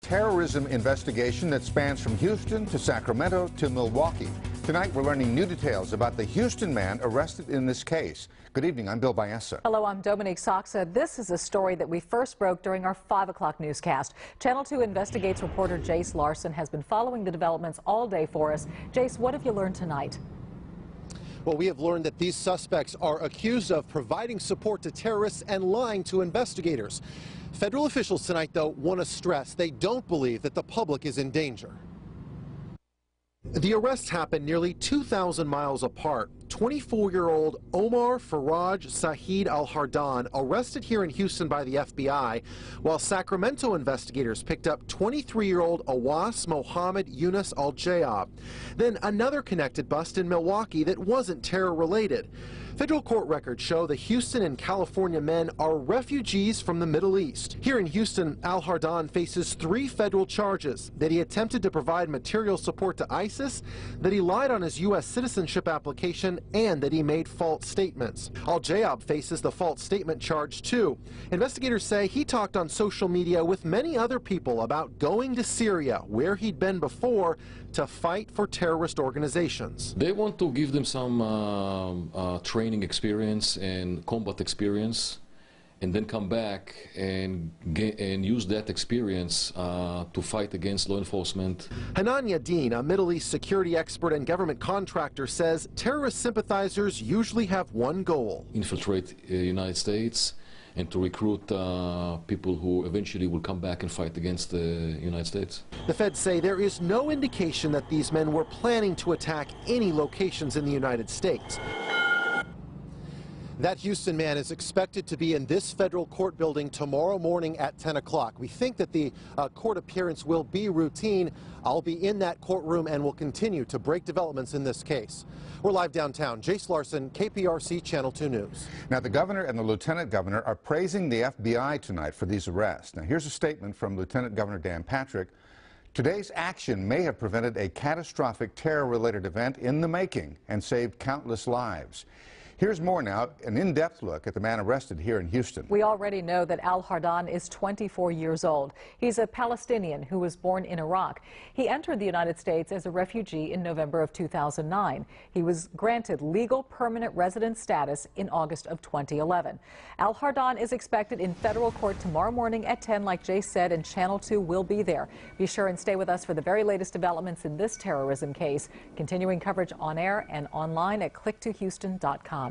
terrorism investigation that spans from Houston to Sacramento to Milwaukee. Tonight, we're learning new details about the Houston man arrested in this case. Good evening, I'm Bill Balleza. Hello, I'm Dominique. Sachse. This is a story that we first broke during our 5 o'clock newscast. Channel 2 Investigates reporter Jace Larson has been following the developments all day for us. Jace, what have you learned tonight? Well, we have learned that these suspects are accused of providing support to terrorists and lying to investigators. Federal officials tonight, though, want to stress they don't believe that the public is in danger. The arrests happened nearly 2,000 miles apart. 24-year-old Omar Faraj Saeed Al-Hardan arrested here in Houston by the FBI, while Sacramento investigators picked up 23-year-old Awas Mohammed Yunus Al-Jayab. Then another connected bust in Milwaukee that wasn't terror-related. Federal court records show the Houston and California men are refugees from the Middle East. Here in Houston, Al-Hardan faces 3 federal charges: that he attempted to provide material support to ISIS, that he lied on his U.S. citizenship application, and that he made false statements. Al-Jayab faces the false statement charge too. Investigators say he talked on social media with many other people about going to Syria, where he'd been before, to fight for terrorist organizations. They want to give them some training experience and combat experience, and then come back and use that experience to fight against law enforcement. Hanania Dean, a Middle East security expert and government contractor, says terrorist sympathizers usually have one goal: infiltrate the United States and to recruit people who eventually will come back and fight against the United States. The feds say there is no indication that these men were planning to attack any locations in the United States. That Houston man is expected to be in this federal court building tomorrow morning at 10 o'clock. We think that the court appearance will be routine. I'll be in that courtroom and will continue to break developments in this case. We're live downtown. Jace Larson, KPRC Channel 2 News. Now, the governor and the lieutenant governor are praising the FBI tonight for these arrests. Now, here's a statement from Lieutenant Governor Dan Patrick. Today's action may have prevented a catastrophic terror-related event in the making and saved countless lives. Here's more now, an in-depth look at the man arrested here in Houston. We already know that Al-Hardan is 24 years old. He's a Palestinian who was born in Iraq. He entered the United States as a refugee in November of 2009. He was granted legal permanent resident status in August of 2011. Al-Hardan is expected in federal court tomorrow morning at 10, like Jay said, and Channel 2 will be there. Be sure and stay with us for the very latest developments in this terrorism case. Continuing coverage on air and online at click2houston.com.